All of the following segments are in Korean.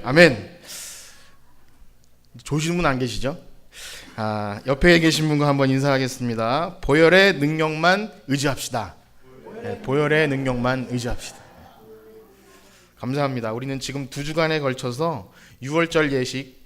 아멘. 조시는 분 안 계시죠? 옆에 계신 분과 한번 인사하겠습니다. 보혈의 능력만 의지합시다. 네, 보혈의 능력만 의지합시다. 감사합니다. 우리는 지금 2주간에 걸쳐서 6월절 예식,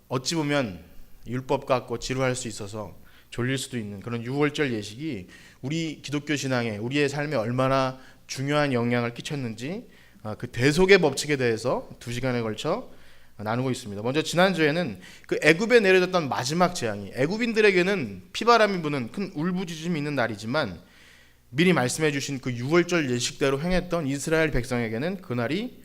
어찌 보면 율법 같고 지루할 수 있어서 졸릴 수도 있는 그런 6월절 예식이 우리 기독교 신앙에, 우리의 삶에 얼마나 중요한 영향을 끼쳤는지 그 대속의 법칙에 대해서 2시간에 걸쳐 나누고 있습니다. 먼저 지난주에는 그 애굽에 내려졌던 마지막 재앙이, 애굽인들에게는 피바람이 부는 큰 울부짖음이 있는 날이지만 미리 말씀해 주신 그 6월절 예식대로 행했던 이스라엘 백성에게는 그날이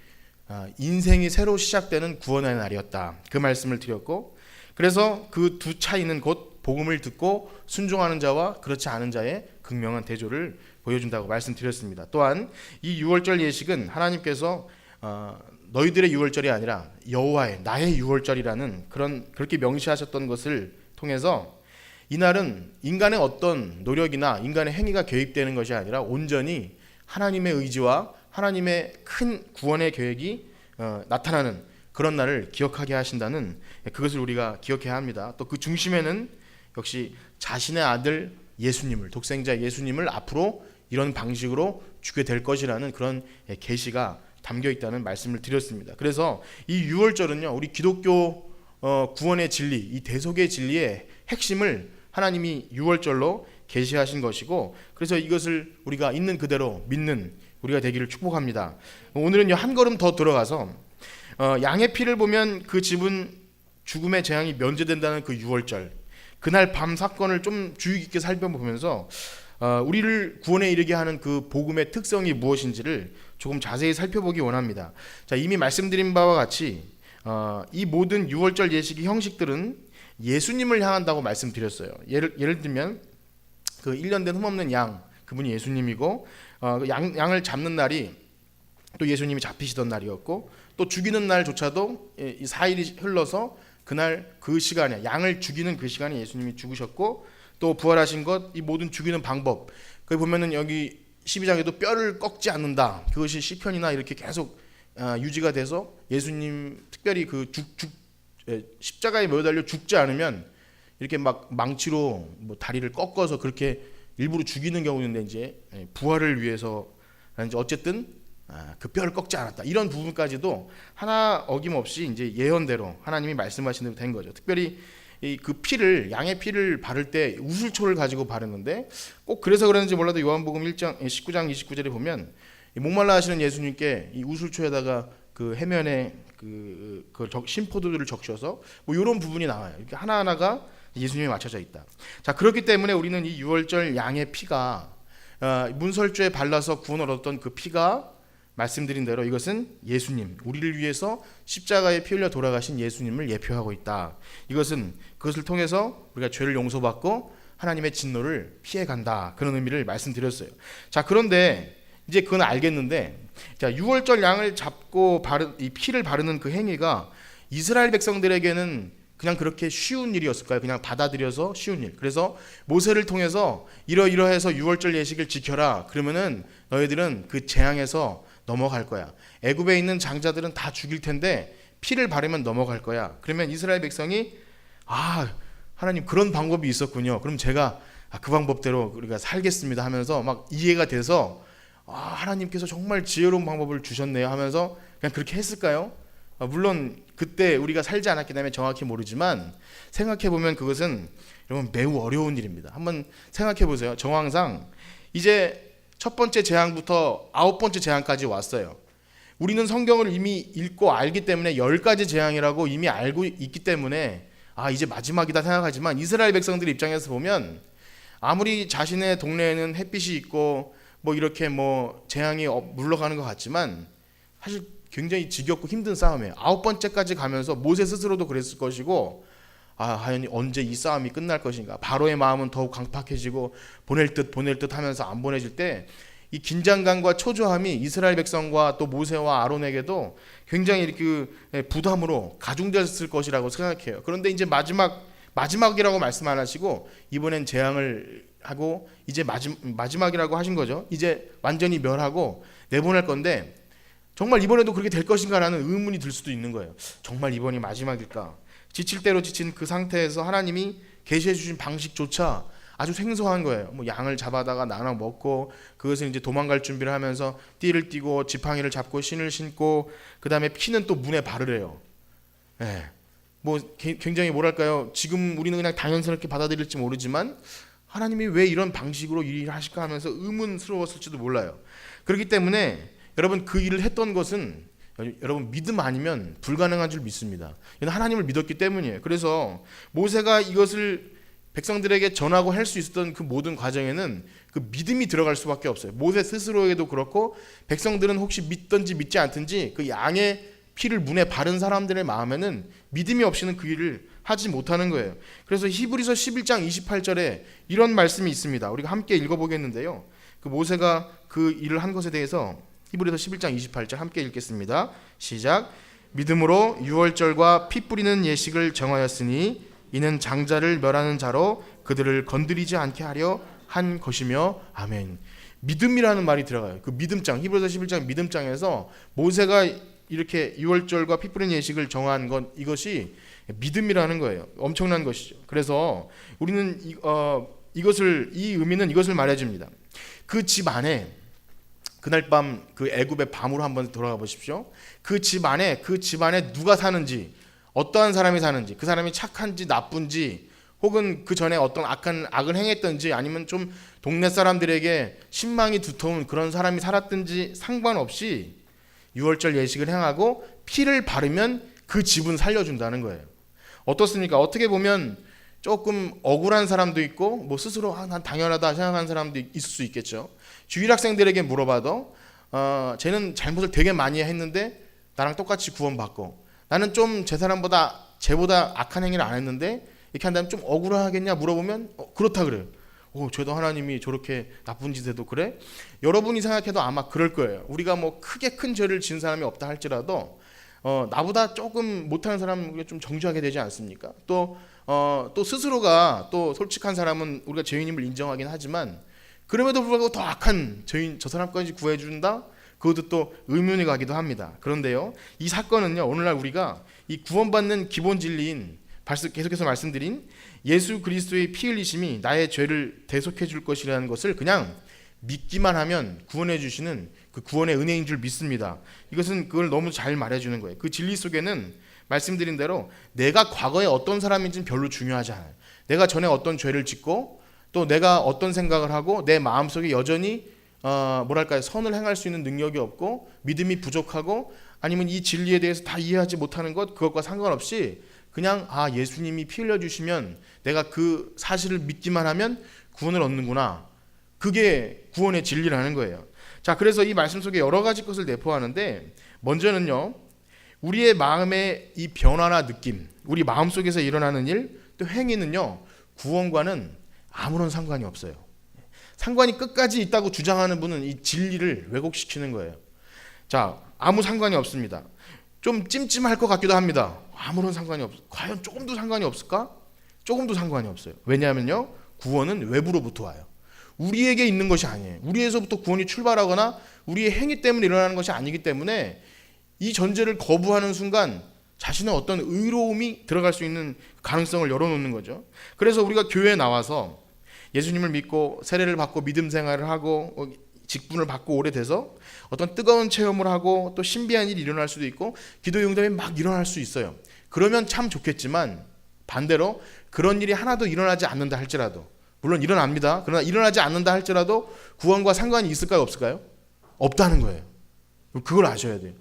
인생이 새로 시작되는 구원의 날이었다. 그 말씀을 드렸고, 그래서 그 두 차이는 곧 복음을 듣고 순종하는 자와 그렇지 않은 자의 극명한 대조를 보여준다고 말씀드렸습니다. 또한 이 6월절 예식은 하나님께서 너희들의 6월절이 아니라 여호와의, 나의 6월절이라는 그렇게 명시하셨던 것을 통해서 이날은 인간의 어떤 노력이나 인간의 행위가 개입되는 것이 아니라 온전히 하나님의 의지와 하나님의 큰 구원의 계획이 나타나는 그런 날을 기억하게 하신다는, 그것을 우리가 기억해야 합니다. 또 그 중심에는 역시 자신의 아들 예수님을, 독생자 예수님을 앞으로 이런 방식으로 주게 될 것이라는 그런 계시가 담겨 있다는 말씀을 드렸습니다. 그래서 이 6월절은요, 우리 기독교 구원의 진리, 이 대속의 진리의 핵심을 하나님이 6월절로 계시하신 것이고, 그래서 이것을 우리가 있는 그대로 믿는 우리가 되기를 축복합니다. 오늘은요, 한 걸음 더 들어가서 양의 피를 보면 그 집은 죽음의 재앙이 면제된다는 그 6월절, 그날 밤 사건을 좀 주의 깊게 살펴보면서 우리를 구원에 이르게 하는 그 복음의 특성이 무엇인지를 조금 자세히 살펴보기 원합니다. 자, 이미 말씀드린 바와 같이 이 모든 6월절 예식의 형식들은 예수님을 향한다고 말씀드렸어요. 예를 들면 그 1년 된 흠없는 양, 그분이 예수님이고, 양을 잡는 날이 또 예수님이 잡히시던 날이었고, 또 죽이는 날조차도 이 4일이 흘러서 그날 그 시간에, 양을 죽이는 그 시간에 예수님이 죽으셨고, 또 부활하신 것, 이 모든 죽이는 방법, 거기 보면은 여기 12장에도 뼈를 꺾지 않는다, 그것이 시편이나 이렇게 계속 유지가 돼서 예수님 특별히 그 십자가에 매달려 죽지 않으면 이렇게 막 망치로 뭐 다리를 꺾어서 그렇게 일부러 죽이는 경우인데, 이제 부활을 위해서라든지 어쨌든 그 뼈를 꺾지 않았다, 이런 부분까지도 하나 어김없이 이제 예언대로 하나님이 말씀하신 대로 된 거죠. 특별히 그 피를, 양의 피를 바를 때 우슬초를 가지고 바르는데, 꼭 그래서 그런지 몰라도 요한복음 1장 19장 29절에 보면 목말라 하시는 예수님께 이 우슬초에다가 그 해면에 그 심포도들을 적셔서 뭐 이런 부분이 나와요. 이렇게 하나하나가 예수님에 맞춰져 있다. 자, 그렇기 때문에 우리는 이 6월절 양의 피가, 문설주에 발라서 구원을 얻었던 그 피가, 말씀드린 대로 이것은 예수님, 우리를 위해서 십자가에 피 흘려 돌아가신 예수님을 예표하고 있다. 이것은 그것을 통해서 우리가 죄를 용서받고 하나님의 진노를 피해간다, 그런 의미를 말씀드렸어요. 자, 그런데 이제 그건 알겠는데, 자, 6월절 양을 잡고 이 피를 바르는 그 행위가 이스라엘 백성들에게는 그냥 그렇게 쉬운 일이었을까요? 그냥 받아들여서 쉬운 일. 그래서 모세를 통해서 이러이러해서 6월절 예식을 지켜라, 그러면은 너희들은 그 재앙에서 넘어갈 거야. 애굽에 있는 장자들은 다 죽일 텐데 피를 바르면 넘어갈 거야. 그러면 이스라엘 백성이 하나님 그런 방법이 있었군요, 그럼 제가 그 방법대로 우리가 살겠습니다 하면서 막 이해가 돼서 하나님께서 정말 지혜로운 방법을 주셨네요 하면서 그냥 그렇게 했을까요? 물론 그때 우리가 살지 않았기 때문에 정확히 모르지만, 생각해보면 그것은 여러분 매우 어려운 일입니다. 한번 생각해보세요. 정황상 이제 첫 번째 재앙부터 9번째 재앙까지 왔어요. 우리는 성경을 이미 읽고 알기 때문에 10가지 재앙이라고 이미 알고 있기 때문에 이제 마지막이다 생각하지만, 이스라엘 백성들 입장에서 보면 아무리 자신의 동네에는 햇빛이 있고 뭐 이렇게 뭐 재앙이 물러가는 것 같지만 사실 굉장히 지겹고 힘든 싸움이에요. 9번째까지 가면서 모세 스스로도 그랬을 것이고, 하연이 언제 이 싸움이 끝날 것인가, 바로의 마음은 더욱 강팍해지고 보낼 듯 하면서 안 보내질 때 이 긴장감과 초조함이 이스라엘 백성과 또 모세와 아론에게도 굉장히 이렇게 부담으로 가중됐을 것이라고 생각해요. 그런데 이제 마지막이라고 말씀 안 하시고 이번엔 재앙을 하고 이제 마지막이라고 하신 거죠. 이제 완전히 멸하고 내보낼 건데, 정말 이번에도 그렇게 될 것인가라는 의문이 들 수도 있는 거예요. 정말 이번이 마지막일까? 지칠 대로 지친 그 상태에서 하나님이 계시해 주신 방식조차 아주 생소한 거예요. 뭐 양을 잡아다가 나눠 먹고 그것을 이제 도망갈 준비를 하면서 띠를 띠고 지팡이를 잡고 신을 신고 그 다음에 피는 또 문에 바르래요. 예. 뭐 굉장히 뭐랄까요? 지금 우리는 그냥 당연스럽게 받아들일지 모르지만 하나님이 왜 이런 방식으로 일을 하실까 하면서 의문스러웠을지도 몰라요. 그렇기 때문에 여러분 그 일을 했던 것은 여러분 믿음 아니면 불가능한 줄 믿습니다. 이건 하나님을 믿었기 때문이에요. 그래서 모세가 이것을 백성들에게 전하고 할 수 있었던 그 모든 과정에는 그 믿음이 들어갈 수밖에 없어요. 모세 스스로에게도 그렇고 백성들은 혹시 믿든지 믿지 않든지 그 양의 피를 문에 바른 사람들의 마음에는 믿음이 없이는 그 일을 하지 못하는 거예요. 그래서 히브리서 11장 28절에 이런 말씀이 있습니다. 우리가 함께 읽어보겠는데요. 그 모세가 그 일을 한 것에 대해서 히브리서 11장 28절 함께 읽겠습니다. 시작. 믿음으로 유월절과 피 뿌리는 예식을 정하였으니 이는 장자를 멸하는 자로 그들을 건드리지 않게 하려 한 것이며 아멘. 믿음이라는 말이 들어가요. 그 믿음장, 히브리서 11장 믿음장에서 모세가 이렇게 유월절과 피 뿌리는 예식을 정한 것, 이것이 믿음이라는 거예요. 엄청난 것이죠. 그래서 우리는 이 의미는 이것을 말해줍니다. 그 집 안에 그날 밤 그 애굽의 밤으로 한번 돌아가 보십시오. 그 집 안에 누가 사는지, 어떠한 사람이 사는지, 그 사람이 착한지 나쁜지, 혹은 그 전에 어떤 악을 행했던지, 아니면 좀 동네 사람들에게 신망이 두터운 그런 사람이 살았든지 상관없이 유월절 예식을 행하고 피를 바르면 그 집은 살려준다는 거예요. 어떻습니까? 어떻게 보면 조금 억울한 사람도 있고 뭐 스스로 난 당연하다 생각하는 사람도 있을 수 있겠죠. 주일 학생들에게 물어봐도 쟤는 잘못을 되게 많이 했는데 나랑 똑같이 구원받고, 나는 좀 쟤보다 악한 행위를 안 했는데 이렇게 한다면 좀 억울하겠냐 물어보면 그렇다 그래요. 쟤도 하나님이 저렇게 나쁜 짓 해도 그래? 여러분이 생각해도 아마 그럴 거예요. 우리가 뭐 크게 큰 죄를 지은 사람이 없다 할지라도 나보다 조금 못하는 사람은 우리가 좀 정죄하게 되지 않습니까? 또 스스로가 또 솔직한 사람은 우리가 죄인임을 인정하긴 하지만 그럼에도 불구하고 더 악한 죄인 저 사람까지 구해준다? 그것도 또 의문이 가기도 합니다. 그런데요, 이 사건은요, 오늘날 우리가 이 구원받는 기본 진리인 계속해서 말씀드린 예수 그리스도의 피 흘리심이 나의 죄를 대속해 줄 것이라는 것을 그냥 믿기만 하면 구원해 주시는 그 구원의 은혜인 줄 믿습니다. 이것은 그걸 너무 잘 말해주는 거예요. 그 진리 속에는 말씀드린 대로 내가 과거에 어떤 사람인지는 별로 중요하지 않아요. 내가 전에 어떤 죄를 짓고 또 내가 어떤 생각을 하고 내 마음속에 여전히 선을 행할 수 있는 능력이 없고 믿음이 부족하고 아니면 이 진리에 대해서 다 이해하지 못하는 그것과 상관없이 그냥 예수님이 피 흘려주시면 내가 그 사실을 믿기만 하면 구원을 얻는구나. 그게 구원의 진리라는 거예요. 자, 그래서 이 말씀 속에 여러 가지 것을 내포하는데 먼저는요, 우리의 마음의 이 변화나 느낌, 우리 마음속에서 일어나는 일, 또 행위는요, 구원과는 아무런 상관이 없어요. 상관이 끝까지 있다고 주장하는 분은 이 진리를 왜곡시키는 거예요. 자, 아무 상관이 없습니다. 좀 찜찜할 것 같기도 합니다. 아무런 상관이 없어요. 과연 조금도 상관이 없을까? 조금도 상관이 없어요. 왜냐하면요, 구원은 외부로부터 와요. 우리에게 있는 것이 아니에요. 우리에서부터 구원이 출발하거나 우리의 행위 때문에 일어나는 것이 아니기 때문에 이 전제를 거부하는 순간 자신의 어떤 의로움이 들어갈 수 있는 가능성을 열어놓는 거죠. 그래서 우리가 교회에 나와서 예수님을 믿고 세례를 받고 믿음 생활을 하고 직분을 받고 오래돼서 어떤 뜨거운 체험을 하고 또 신비한 일이 일어날 수도 있고 기도의 응답이 막 일어날 수 있어요. 그러면 참 좋겠지만 반대로 그런 일이 하나도 일어나지 않는다 할지라도, 물론 일어납니다. 그러나 일어나지 않는다 할지라도 구원과 상관이 있을까요, 없을까요? 없다는 거예요. 그걸 아셔야 돼요.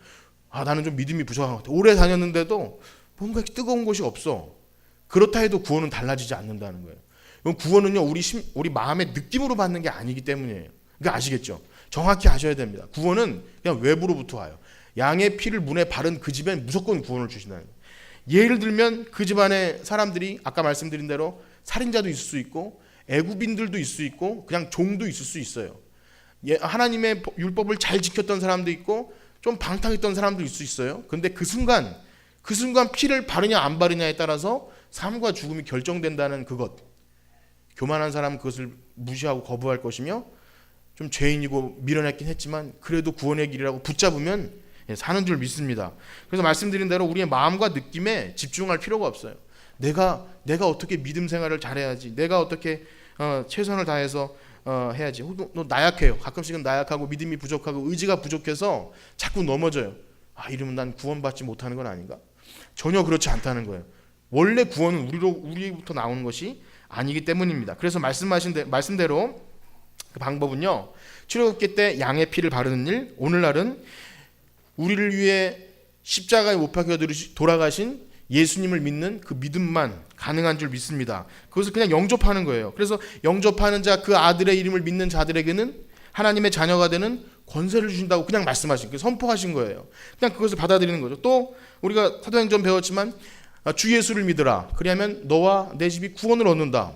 나는 좀 믿음이 부족한 것 같아. 오래 다녔는데도 뭔가 뜨거운 것이 없어. 그렇다 해도 구원은 달라지지 않는다는 거예요. 구원은요, 우리 마음의 느낌으로 받는 게 아니기 때문이에요. 그러니까 아시겠죠? 정확히 아셔야 됩니다. 구원은 그냥 외부로부터 와요. 양의 피를 문에 바른 그 집엔 무조건 구원을 주신다는 거예요. 예를 들면 그 집안의 사람들이 아까 말씀드린 대로 살인자도 있을 수 있고 애굽인들도 있을 수 있고 그냥 종도 있을 수 있어요. 하나님의 율법을 잘 지켰던 사람도 있고 좀 방탕했던 사람도 있을 수 있어요. 근데 그 순간 피를 바르냐 안 바르냐에 따라서 삶과 죽음이 결정된다는 그것. 교만한 사람은 그것을 무시하고 거부할 것이며 좀 죄인이고 밀어냈긴 했지만 그래도 구원의 길이라고 붙잡으면 사는 줄 믿습니다. 그래서 말씀드린 대로 우리의 마음과 느낌에 집중할 필요가 없어요. 내가 어떻게 믿음 생활을 잘해야지, 내가 어떻게 최선을 다해서 해야지. 너 나약해요. 가끔씩은 나약하고 믿음이 부족하고 의지가 부족해서 자꾸 넘어져요. 이러면 난 구원받지 못하는 건 아닌가? 전혀 그렇지 않다는 거예요. 원래 구원은 우리부터 나오는 것이 아니기 때문입니다. 그래서 말씀대로 그 방법은요, 출애굽기 때 양의 피를 바르는 일, 오늘날은 우리를 위해 십자가에 못 박혀 돌아가신 예수님을 믿는 그 믿음만 가능한 줄 믿습니다. 그것을 그냥 영접하는 거예요. 그래서 영접하는 자, 그 아들의 이름을 믿는 자들에게는 하나님의 자녀가 되는 권세를 주신다고 그냥 말씀하신, 선포하신 거예요. 그냥 그것을 받아들이는 거죠. 또 우리가 사도행전 배웠지만 주 예수를 믿으라. 그리하면 너와 내 집이 구원을 얻는다.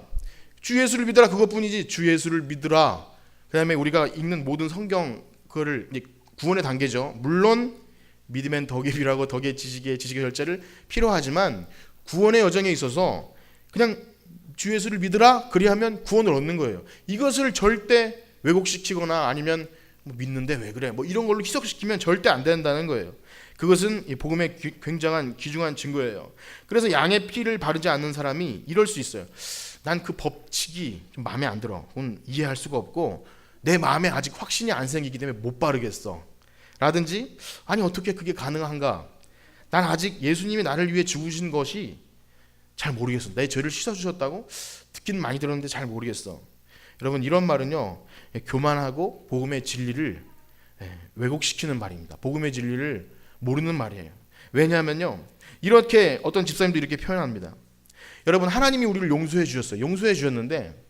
주 예수를 믿으라, 그것뿐이지. 주 예수를 믿으라. 그다음에 우리가 읽는 모든 성경, 그거를 구원의 단계죠. 물론 믿음엔 덕이 비라고 덕의 지식의 절제를 필요하지만 구원의 여정에 있어서 그냥 주 예수를 믿으라, 그리하면 구원을 얻는 거예요. 이것을 절대 왜곡시키거나 아니면 믿는데 왜 그래, 이런 걸로 희석시키면 절대 안 된다는 거예요. 그것은 이 복음의 굉장한 귀중한 증거예요. 그래서 양의 피를 바르지 않는 사람이 이럴 수 있어요. 난 그 법칙이 좀 마음에 안 들어. 그건 이해할 수가 없고 내 마음에 아직 확신이 안 생기기 때문에 못 바르겠어. 라든지 아니 어떻게 그게 가능한가? 난 아직 예수님이 나를 위해 죽으신 것이 잘 모르겠어. 내 죄를 씻어주셨다고 듣긴 많이 들었는데 잘 모르겠어. 여러분, 이런 말은요, 교만하고 복음의 진리를 왜곡시키는 말입니다. 복음의 진리를 모르는 말이에요. 왜냐하면요, 이렇게 어떤 집사님도 이렇게 표현합니다. 여러분, 하나님이 우리를 용서해 주셨어요. 용서해 주셨는데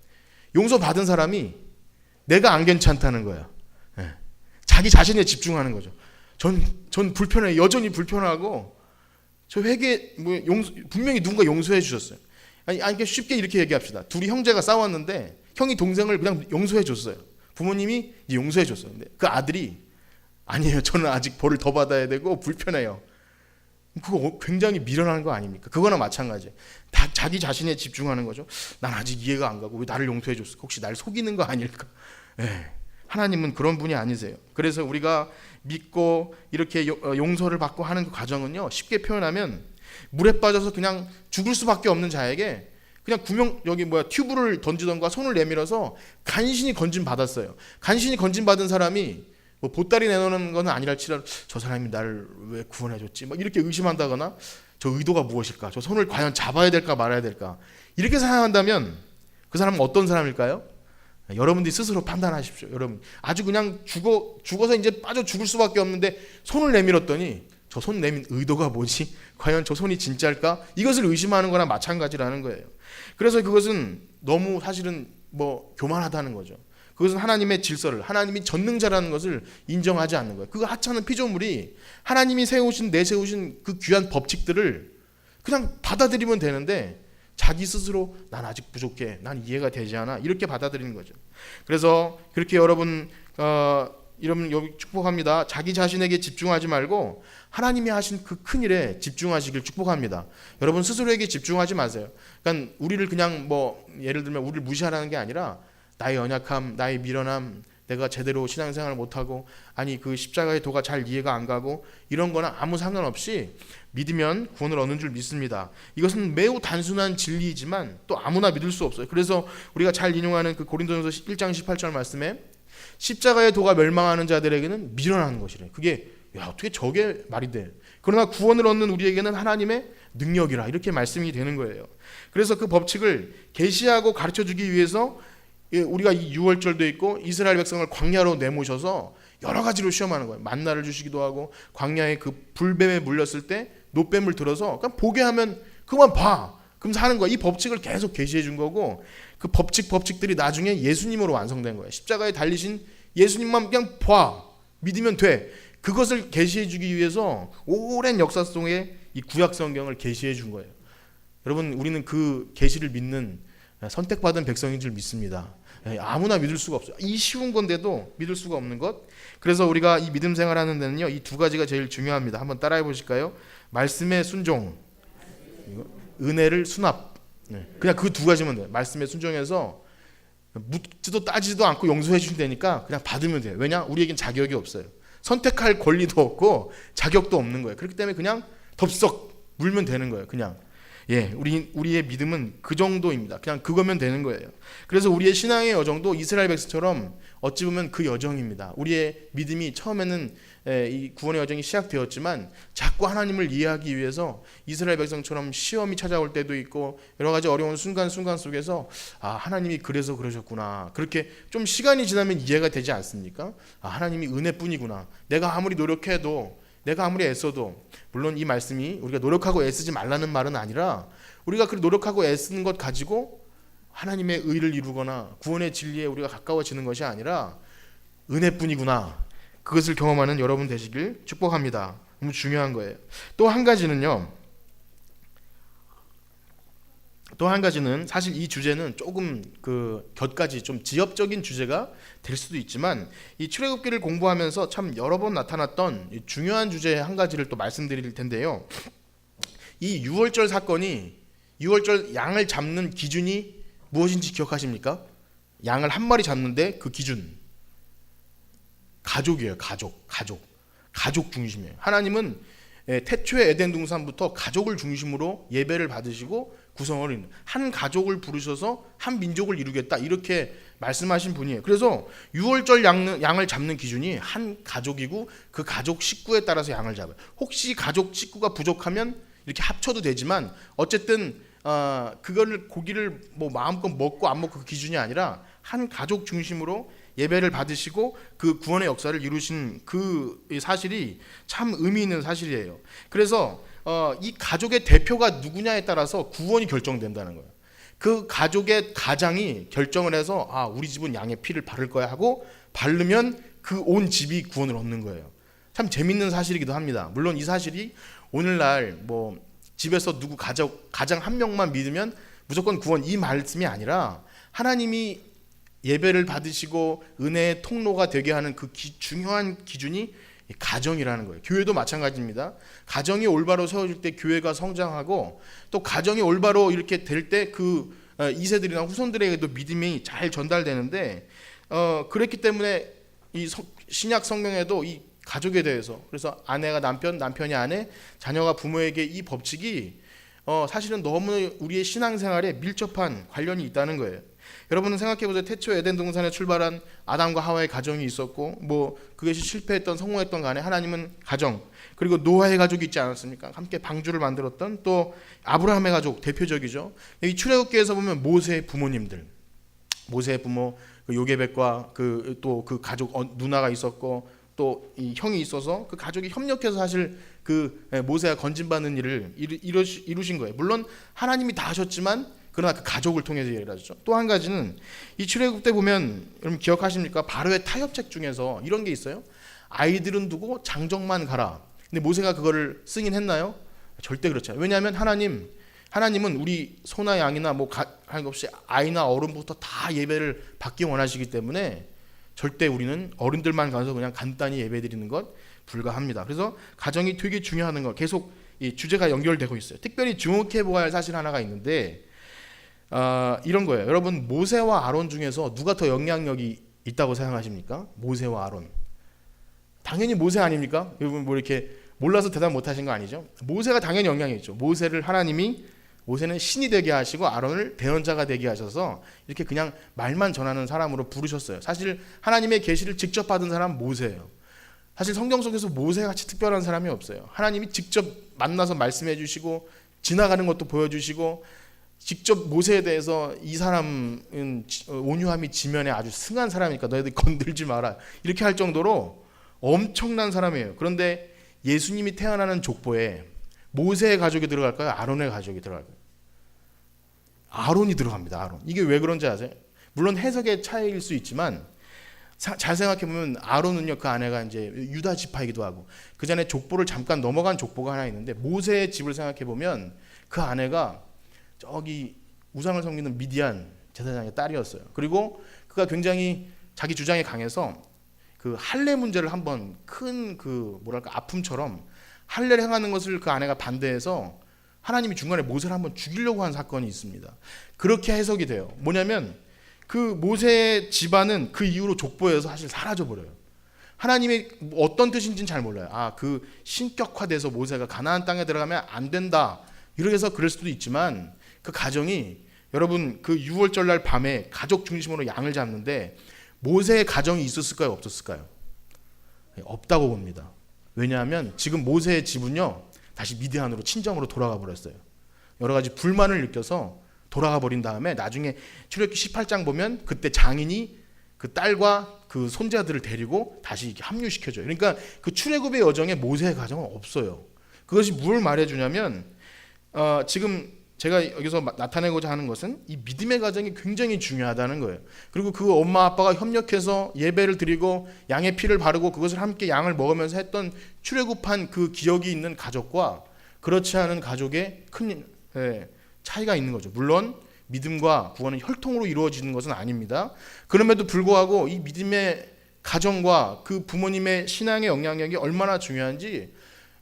용서받은 사람이 내가 안 괜찮다는 거야. 자기 자신에 집중하는 거죠. 전 불편해, 여전히 불편하고 저 분명히 누군가 용서해 주셨어요. 아니 쉽게 이렇게 얘기합시다. 둘이 형제가 싸웠는데 형이 동생을 그냥 용서해 줬어요. 부모님이 이제 용서해 줬어요. 근데 그 아들이 아니에요, 저는 아직 벌을 더 받아야 되고 불편해요. 그거 굉장히 미련한 거 아닙니까? 그거나 마찬가지예요. 다 자기 자신에 집중하는 거죠. 난 아직 이해가 안 가고 왜 나를 용서해 줬을까? 혹시 날 속이는 거 아닐까? 하나님은 그런 분이 아니세요. 그래서 우리가 믿고 이렇게 용서를 받고 하는 그 과정은요, 쉽게 표현하면 물에 빠져서 그냥 죽을 수밖에 없는 자에게 그냥 튜브를 던지던가 손을 내밀어서 간신히 건진 받았어요. 간신히 건진 받은 사람이 보따리 내놓는 건 아니랄지라도 저 사람이 나를 왜 구원해줬지? 이렇게 의심한다거나 저 의도가 무엇일까? 저 손을 과연 잡아야 될까 말아야 될까? 이렇게 생각한다면 그 사람은 어떤 사람일까요? 여러분들이 스스로 판단하십시오. 여러분, 아주 그냥 죽어서 이제 빠져 죽을 수밖에 없는데 손을 내밀었더니 저 손 내민 의도가 뭐지? 과연 저 손이 진짜일까? 이것을 의심하는 거나 마찬가지라는 거예요. 그래서 그것은 너무 사실은 교만하다는 거죠. 그것은 하나님의 질서를, 하나님이 전능자라는 것을 인정하지 않는 거예요. 그 하찮은 피조물이 하나님이 내세우신 그 귀한 법칙들을 그냥 받아들이면 되는데 자기 스스로 난 아직 부족해, 난 이해가 되지 않아, 이렇게 받아들이는 거죠. 그래서 그렇게 여러분 여기 축복합니다. 자기 자신에게 집중하지 말고 하나님이 하신 그 큰 일에 집중하시길 축복합니다. 여러분 스스로에게 집중하지 마세요. 그러니까 우리를 그냥 예를 들면 우리를 무시하라는 게 아니라 나의 연약함, 나의 미련함, 내가 제대로 신앙생활을 못하고 아니 그 십자가의 도가 잘 이해가 안 가고 이런 거나 아무 상관없이 믿으면 구원을 얻는 줄 믿습니다. 이것은 매우 단순한 진리이지만 또 아무나 믿을 수 없어요. 그래서 우리가 잘 인용하는 그 고린도전서 1장 18절 말씀에 십자가의 도가 멸망하는 자들에게는 미련한 것이래. 그게 어떻게 저게 말이 돼. 그러나 구원을 얻는 우리에게는 하나님의 능력이라, 이렇게 말씀이 되는 거예요. 그래서 그 법칙을 계시하고 가르쳐주기 위해서 우리가 이 유월절도 있고 이스라엘 백성을 광야로 내모셔서 여러 가지로 시험하는 거예요. 만나를 주시기도 하고 광야에 그 불뱀에 물렸을 때 노뱀을 들어서 그냥 보게 하면 그만 봐. 그럼 사는 거야. 이 법칙을 계속 계시해 준 거고 그 법칙들이 나중에 예수님으로 완성된 거예요. 십자가에 달리신 예수님만 그냥 봐. 믿으면 돼. 그것을 계시해 주기 위해서 오랜 역사 속에 이 구약 성경을 계시해 준 거예요. 여러분, 우리는 그 계시를 믿는 선택받은 백성인 줄 믿습니다. 아무나 믿을 수가 없어요. 이 쉬운 건데도 믿을 수가 없는 것. 그래서 우리가 이 믿음 생활하는 데는요, 이 두 가지가 제일 중요합니다. 한번 따라해 보실까요? 말씀의 순종, 은혜를 수납. 그냥 그 두 가지면 돼요. 말씀에 순종해서 묻지도 따지도 않고 용서해 주신다니까 그냥 받으면 돼요. 왜냐? 우리에겐 자격이 없어요. 선택할 권리도 없고 자격도 없는 거예요. 그렇기 때문에 그냥 덥석 물면 되는 거예요. 그냥. 예, 우리의 믿음은 그 정도입니다. 그냥 그거면 되는 거예요. 그래서 우리의 신앙의 여정도 이스라엘 백성처럼 어찌 보면 그 여정입니다. 우리의 믿음이 처음에는 이 구원의 여정이 시작되었지만 자꾸 하나님을 이해하기 위해서 이스라엘 백성처럼 시험이 찾아올 때도 있고 여러 가지 어려운 순간순간 속에서 하나님이 그래서 그러셨구나. 그렇게 좀 시간이 지나면 이해가 되지 않습니까? 하나님이 은혜뿐이구나. 내가 아무리 노력해도, 내가 아무리 애써도, 물론 이 말씀이 우리가 노력하고 애쓰지 말라는 말은 아니라 우리가 그 노력하고 애쓰는 것 가지고 하나님의 의를 이루거나 구원의 진리에 우리가 가까워지는 것이 아니라 은혜뿐이구나. 그것을 경험하는 여러분 되시길 축복합니다. 너무 중요한 거예요. 또 한 가지는 사실 이 주제는 조금 곁가지 좀 지엽적인 주제가 될 수도 있지만 이 출애굽기를 공부하면서 참 여러 번 나타났던 중요한 주제 한 가지를 또 말씀드릴 텐데요. 이 유월절 사건이, 유월절 양을 잡는 기준이 무엇인지 기억하십니까? 양을 한 마리 잡는데 그 기준 가족이에요. 가족 중심이에요. 하나님은 태초의 에덴 동산부터 가족을 중심으로 예배를 받으시고 구성을 있는 한 가족을 부르셔서 한 민족을 이루겠다 이렇게 말씀하신 분이에요. 그래서 유월절 양을 잡는 기준이 한 가족이고 그 가족 식구에 따라서 양을 잡아요. 혹시 가족 식구가 부족하면 이렇게 합쳐도 되지만 어쨌든 그거를 고기를 뭐 마음껏 먹고 안 먹고 그 기준이 아니라 한 가족 중심으로 예배를 받으시고 그 구원의 역사를 이루신 그 사실이 참 의미 있는 사실이에요. 그래서 이 가족의 대표가 누구냐에 따라서 구원이 결정된다는 거예요. 그 가족의 가장이 결정을 해서 우리 집은 양의 피를 바를 거야 하고 바르면 그 온 집이 구원을 얻는 거예요. 참 재밌는 사실이기도 합니다. 물론 이 사실이 오늘날 뭐 집에서 누구 가장 한 명만 믿으면 무조건 구원 이 말씀이 아니라 하나님이 예배를 받으시고 은혜의 통로가 되게 하는 그 중요한 기준이 가정이라는 거예요. 교회도 마찬가지입니다. 가정이 올바로 세워질 때 교회가 성장하고 또 가정이 올바로 이렇게 될 때 그 2세들이나 후손들에게도 믿음이 잘 전달되는데 그랬기 때문에 이 신약 성경에도 이 가족에 대해서 그래서 아내가 남편, 남편이 아내, 자녀가 부모에게 이 법칙이 사실은 너무 우리의 신앙생활에 밀접한 관련이 있다는 거예요. 여러분은 생각해보세요. 태초 에덴 동산에 출발한 아담과 하와의 가정이 있었고 뭐 그것이 실패했던 성공했던 간에 하나님은 가정 그리고 노아의 가족이 있지 않았습니까? 함께 방주를 만들었던 또 아브라함의 가족 대표적이죠. 이 출애굽기에서 보면 모세의 부모님들, 모세의 부모 요게벳과 또 그 가족 누나가 있었고 또 이 형이 있어서 그 가족이 협력해서 사실 그 모세가 건진받는 일을 이루신 거예요. 물론 하나님이 다 하셨지만 그러나 그 가족을 통해서 일을 하셨죠. 또 한 가지는 이 출애굽 때 보면 여러분 기억하십니까? 바로의 타협책 중에서 이런 게 있어요. 아이들은 두고 장정만 가라. 근데 모세가 그거를 승인했나요? 절대 그렇지 않아요. 왜냐하면 하나님은 우리 소나 양이나 뭐 하는 것 없이 아이나 어른부터 다 예배를 받기 원하시기 때문에 절대 우리는 어른들만 가서 그냥 간단히 예배드리는 것 불가합니다. 그래서 가정이 되게 중요한 거 계속 이 주제가 연결되고 있어요. 특별히 주목해 보아야 할 사실 하나가 있는데 이런 거예요. 여러분 모세와 아론 중에서 누가 더 영향력이 있다고 생각하십니까? 모세와 아론. 당연히 모세 아닙니까? 여러분 뭐 이렇게 몰라서 대답 못하신 거 아니죠? 모세가 당연히 영향이 있죠. 모세는 신이 되게 하시고 아론을 대언자가 되게 하셔서 이렇게 그냥 말만 전하는 사람으로 부르셨어요. 사실 하나님의 계시를 직접 받은 사람은 모세예요. 사실 성경 속에서 모세같이 특별한 사람이 없어요. 하나님이 직접 만나서 말씀해 주시고 지나가는 것도 보여주시고 직접 모세에 대해서 이 사람은 온유함이 지면에 아주 승한 사람이니까 너희들 건들지 마라 이렇게 할 정도로 엄청난 사람이에요. 그런데 예수님이 태어나는 족보에 모세의 가족이 들어갈까요? 아론의 가족이 들어갈까요? 아론이 들어갑니다. 아론. 이게 왜 그런지 아세요? 물론 해석의 차이일 수 있지만 잘 생각해 보면 아론은요 그 아내가 이제 유다 지파이기도 하고 그 전에 족보를 잠깐 넘어간 족보가 하나 있는데 모세의 집을 생각해 보면 그 아내가 저기 우상을 섬기는 미디안 제사장의 딸이었어요. 그리고 그가 굉장히 자기 주장에 강해서 그 할례 문제를 한번 큰 아픔처럼 할례를 행하는 것을 그 아내가 반대해서 하나님이 중간에 모세를 한번 죽이려고 한 사건이 있습니다. 그렇게 해석이 돼요. 뭐냐면 그 모세의 집안은 그 이후로 족보에서 사실 사라져 버려요. 하나님의 어떤 뜻인지는 잘 몰라요. 그 신격화돼서 모세가 가나안 땅에 들어가면 안 된다, 이렇게 해서 그럴 수도 있지만, 그 가정이, 여러분 그 6월절 날 밤에 가족 중심으로 양을 잡는데 모세의 가정이 있었을까요, 없었을까요? 없다고 봅니다. 왜냐하면 지금 모세의 집은요 다시 미디안으로, 친정으로 돌아가 버렸어요. 여러 가지 불만을 느껴서 돌아가 버린 다음에 나중에 출애굽기 18장 보면 그때 장인이 그 딸과 그 손자들을 데리고 다시 이렇게 합류시켜줘요. 그러니까 그 출애굽의 여정에 모세의 가정은 없어요. 그것이 뭘 말해주냐면, 지금 제가 여기서 나타내고자 하는 것은 이 믿음의 가정이 굉장히 중요하다는 거예요. 그리고 그 엄마 아빠가 협력해서 예배를 드리고 양의 피를 바르고 그것을 함께 양을 먹으면서 했던 출애굽한 그 기억이 있는 가족과 그렇지 않은 가족의 큰 차이가 있는 거죠. 물론 믿음과 구원은 혈통으로 이루어지는 것은 아닙니다. 그럼에도 불구하고 이 믿음의 가정과 그 부모님의 신앙의 영향력이 얼마나 중요한지,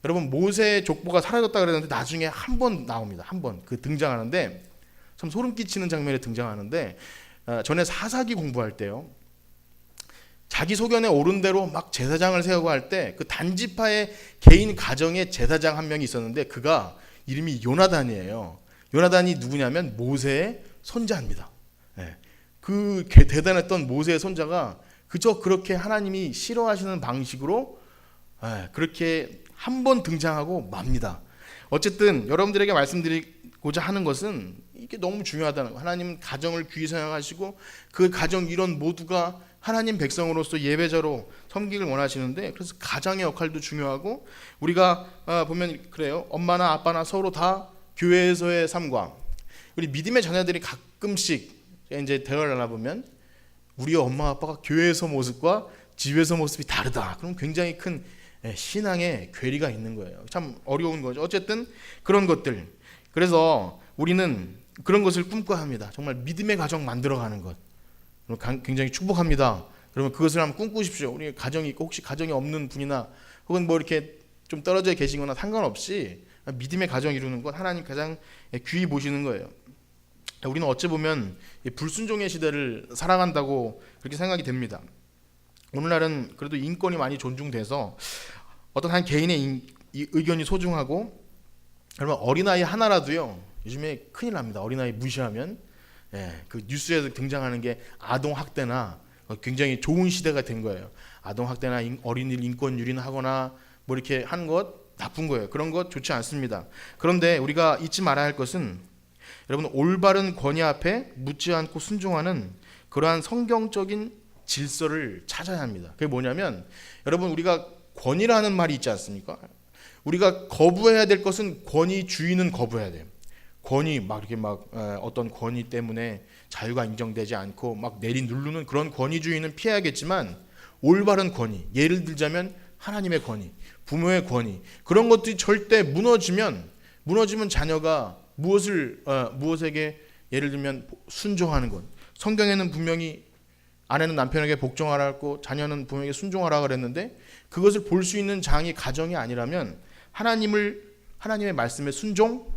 여러분 모세의 족보가 사라졌다 그랬는데 나중에 한 번 나옵니다. 한 번 그 등장하는데 참 소름 끼치는 장면에 등장하는데, 전에 사사기 공부할 때요, 자기 소견에 오른 대로 막 제사장을 세우고 할 때 그 단지파의 개인 가정의 제사장 한 명이 있었는데 그가 이름이 요나단이에요. 요나단이 누구냐면 모세의 손자입니다. 그 대단했던 모세의 손자가 그저 그렇게 하나님이 싫어하시는 방식으로 그렇게 한 번 등장하고 맙니다. 어쨌든 여러분들에게 말씀드리고자 하는 것은 이게 너무 중요하다는 거예요. 하나님은 가정을 귀히 생각하시고 그 가정 일원 모두가 하나님 백성으로서 예배자로 섬기길 원하시는데, 그래서 가장의 역할도 중요하고, 우리가 보면 그래요. 엄마나 아빠나 서로 다 교회에서의 삶과, 우리 믿음의 자녀들이 가끔씩 이제 대화를 나눠보면 우리 엄마 아빠가 교회에서 모습과 집에서 모습이 다르다. 그럼 굉장히 큰 신앙의 괴리가 있는 거예요. 참 어려운 거죠. 어쨌든 그런 것들. 그래서 우리는 그런 것을 꿈꿔야 합니다. 정말 믿음의 가정 만들어가는 것. 굉장히 축복합니다. 여러분 그것을 한번 꿈꾸십시오. 우리 가정이 있고 혹시 가정이 없는 분이나 혹은 뭐 이렇게 좀 떨어져 계시거나 상관없이 믿음의 가정 이루는 것 하나님 가장 귀히 보시는 거예요. 우리는 어찌 보면 불순종의 시대를 살아간다고 그렇게 생각이 됩니다. 오늘날은 그래도 인권이 많이 존중돼서 어떤 한 개인의 의견이 소중하고, 여러분 어린아이 하나라도요 요즘에 큰일 납니다. 어린아이 무시하면 그 뉴스에 등장하는 게 아동학대나, 굉장히 좋은 시대가 된 거예요. 아동학대나 어린이 인권 유린하거나 뭐 이렇게 하는 것 나쁜 거예요. 그런 것 좋지 않습니다. 그런데 우리가 잊지 말아야 할 것은, 여러분 올바른 권위 앞에 묻지 않고 순종하는 그러한 성경적인 질서를 찾아야 합니다. 그게 뭐냐면, 여러분 우리가 권위라는 말이 있지 않습니까? 우리가 거부해야 될 것은 권위주의는 거부해야 돼요. 권위 막 이렇게 막 어떤 권위 때문에 자유가 인정되지 않고 막 내리누르는 그런 권위주의는 피해야겠지만, 올바른 권위, 예를 들자면 하나님의 권위, 부모의 권위, 그런 것들이 절대 무너지면 자녀가 무엇에게 예를 들면 순종하는 것. 성경에는 분명히 아내는 남편에게 복종하라고 자녀는 부모에게 순종하라 그랬는데, 그것을 볼 수 있는 장이 가정이 아니라면 하나님의 말씀에 순종,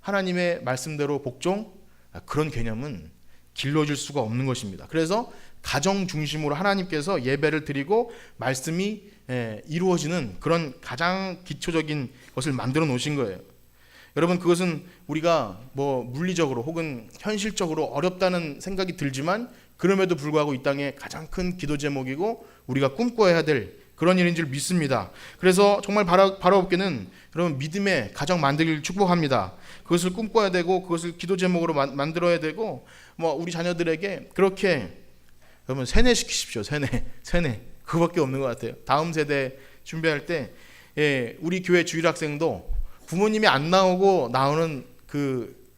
하나님의 말씀대로 복종, 그런 개념은 길러질 수가 없는 것입니다. 그래서 가정 중심으로 하나님께서 예배를 드리고 말씀이 이루어지는 그런 가장 기초적인 것을 만들어 놓으신 거예요. 여러분 그것은 우리가 뭐 물리적으로 혹은 현실적으로 어렵다는 생각이 들지만, 그럼에도 불구하고 이 땅의 가장 큰 기도 제목이고 우리가 꿈꿔야 될 그런 일인 줄 믿습니다. 그래서 정말 바라옵게는 여러분 믿음의 가정 만들기를 축복합니다. 그것을 꿈꿔야 되고 그것을 기도 제목으로 만들어야 되고, 뭐 우리 자녀들에게 그렇게 여러분 세뇌시키십시오. 세뇌 그거밖에 없는 것 같아요. 다음 세대 준비할 때 우리 교회 주일학생도 부모님이 안 나오고 나오는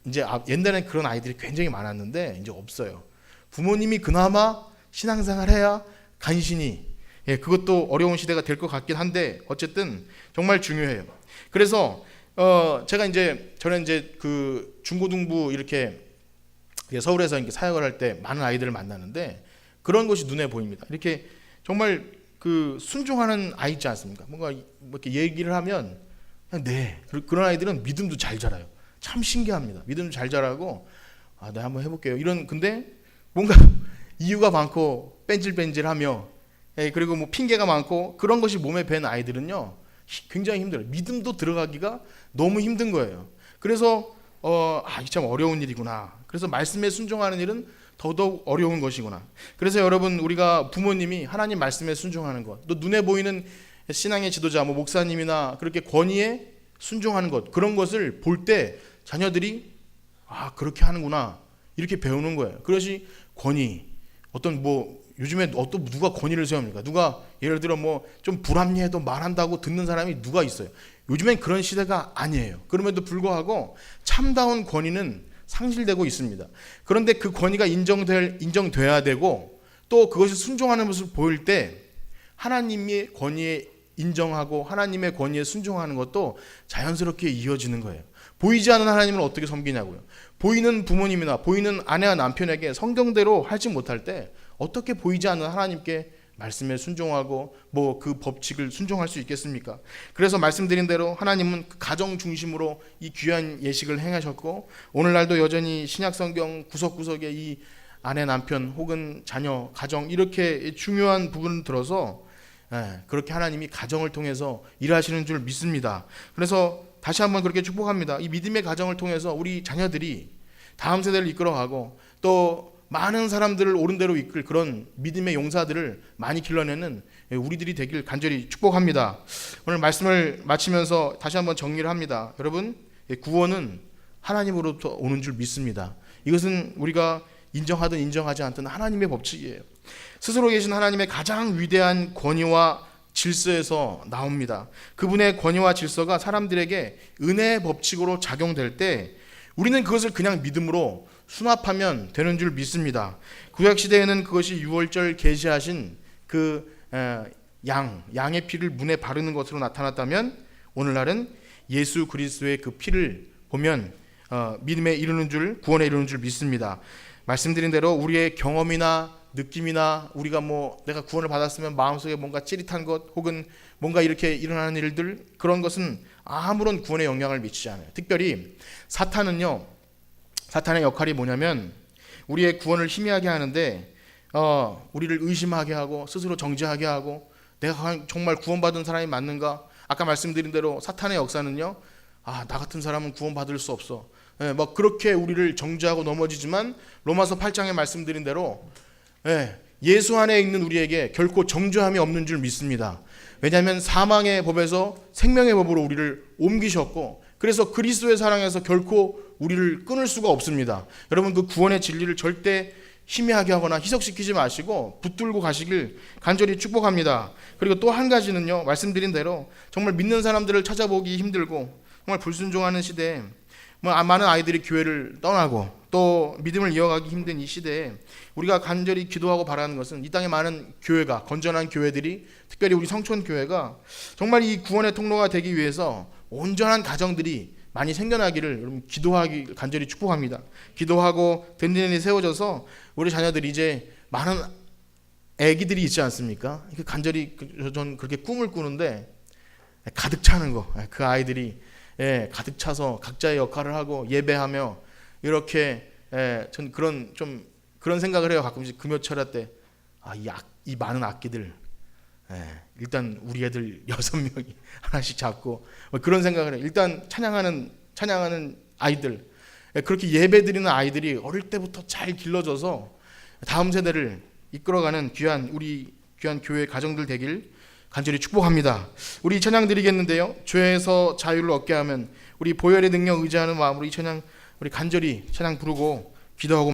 이제 옛날엔 그런 아이들이 굉장히 많았는데 이제 없어요. 부모님이 그나마 신앙생활 해야 간신히, 그것도 어려운 시대가 될 것 같긴 한데 어쨌든 정말 중요해요. 그래서 저는 이제 그 중고등부 이렇게 서울에서 이렇게 사역을 할 때 많은 아이들을 만나는데 그런 것이 눈에 보입니다. 이렇게 정말 그 순종하는 아이 있지 않습니까? 뭔가 이렇게 얘기를 하면 네, 그런 아이들은 믿음도 잘 자라요. 참 신기합니다. 믿음도 잘 자라고 네 한번 해볼게요. 근데 뭔가 이유가 많고 뺀질뺀질하며 그리고 뭐 핑계가 많고 그런 것이 몸에 밴 아이들은요 굉장히 힘들어요. 믿음도 들어가기가 너무 힘든 거예요. 그래서 이게 참 어려운 일이구나. 그래서 말씀에 순종하는 일은 더더욱 어려운 것이구나. 그래서 여러분, 우리가 부모님이 하나님 말씀에 순종하는 것, 또 눈에 보이는 신앙의 지도자, 뭐 목사님이나 그렇게 권위에 순종하는 것, 그런 것을 볼 때 자녀들이 그렇게 하는구나 이렇게 배우는 거예요. 그것이 권위. 어떤 뭐 요즘에 어떤 누가 권위를 세웁니까? 누가 예를 들어 뭐 좀 불합리해도 말한다고 듣는 사람이 누가 있어요? 요즘엔 그런 시대가 아니에요. 그럼에도 불구하고 참다운 권위는 상실되고 있습니다. 그런데 그 권위가 인정돼야 되고 또 그것이 순종하는 모습을 보일 때 하나님의 권위에 인정하고 하나님의 권위에 순종하는 것도 자연스럽게 이어지는 거예요. 보이지 않는 하나님을 어떻게 섬기냐고요. 보이는 부모님이나 보이는 아내와 남편에게 성경대로 하지 못할 때 어떻게 보이지 않는 하나님께 말씀에 순종하고 뭐 그 법칙을 순종할 수 있겠습니까? 그래서 말씀드린 대로 하나님은 가정 중심으로 이 귀한 예식을 행하셨고 오늘날도 여전히 신약성경 구석구석에 이 아내, 남편 혹은 자녀, 가정 이렇게 중요한 부분을 들어서 그렇게 하나님이 가정을 통해서 일하시는 줄 믿습니다. 그래서 다시 한번 그렇게 축복합니다. 이 믿음의 가정을 통해서 우리 자녀들이 다음 세대를 이끌어가고 또 많은 사람들을 옳은 대로 이끌 그런 믿음의 용사들을 많이 길러내는 우리들이 되길 간절히 축복합니다. 오늘 말씀을 마치면서 다시 한번 정리를 합니다. 여러분, 구원은 하나님으로부터 오는 줄 믿습니다. 이것은 우리가 인정하든 인정하지 않든 하나님의 법칙이에요. 스스로 계신 하나님의 가장 위대한 권위와 질서에서 나옵니다. 그분의 권위와 질서가 사람들에게 은혜의 법칙으로 작용될 때 우리는 그것을 그냥 믿음으로 수납하면 되는 줄 믿습니다. 구약시대에는 그것이 유월절 계시하신 그 양의 피를 문에 바르는 것으로 나타났다면 오늘날은 예수 그리스도의 그 피를 보면 믿음에 이르는 줄, 구원에 이르는 줄 믿습니다. 말씀드린 대로 우리의 경험이나 느낌이나 우리가 뭐 내가 구원을 받았으면 마음속에 뭔가 찌릿한 것 혹은 뭔가 이렇게 일어나는 일들, 그런 것은 아무런 구원에 영향을 미치지 않아요. 특별히 사탄의 역할이 뭐냐면 우리의 구원을 희미하게 하는데 우리를 의심하게 하고 스스로 정죄하게 하고 내가 정말 구원받은 사람이 맞는가? 아까 말씀드린 대로 사탄의 역사는요, 나 같은 사람은 구원받을 수 없어. 막 그렇게 우리를 정죄하고 넘어지지만 로마서 8장에 말씀드린 대로 예수 안에 있는 우리에게 결코 정죄함이 없는 줄 믿습니다. 왜냐하면 사망의 법에서 생명의 법으로 우리를 옮기셨고 그래서 그리스도의 사랑에서 결코 우리를 끊을 수가 없습니다. 여러분, 그 구원의 진리를 절대 희미하게 하거나 희석시키지 마시고 붙들고 가시길 간절히 축복합니다. 그리고 또 한 가지는요, 말씀드린 대로 정말 믿는 사람들을 찾아보기 힘들고 정말 불순종하는 시대에 많은 아이들이 교회를 떠나고 또 믿음을 이어가기 힘든 이 시대에 우리가 간절히 기도하고 바라는 것은 이 땅에 많은 교회가, 건전한 교회들이, 특별히 우리 성촌교회가 정말 이 구원의 통로가 되기 위해서 온전한 가정들이 많이 생겨나기를 여러분 기도하기 간절히 축복합니다. 기도하고 든든히 세워져서 우리 자녀들이 이제 많은 애기들이 있지 않습니까? 간절히 전 그렇게 꿈을 꾸는데 가득 차는 거, 그 아이들이 가득 차서 각자의 역할을 하고 예배하며 이렇게 전 그런 생각을 해요. 가끔씩 금요철야 때 이 많은 악기들 일단 우리 애들 6명이 하나씩 잡고 그런 생각을 해요. 일단 찬양하는 아이들, 그렇게 예배드리는 아이들이 어릴 때부터 잘 길러져서 다음 세대를 이끌어가는 우리 귀한 교회 가정들 되길 간절히 축복합니다. 우리 찬양 드리겠는데요, 죄에서 자유를 얻게 하면 우리 보혈의 능력 의지하는 마음으로 이 찬양 우리 간절히 찬양 부르고 기도하고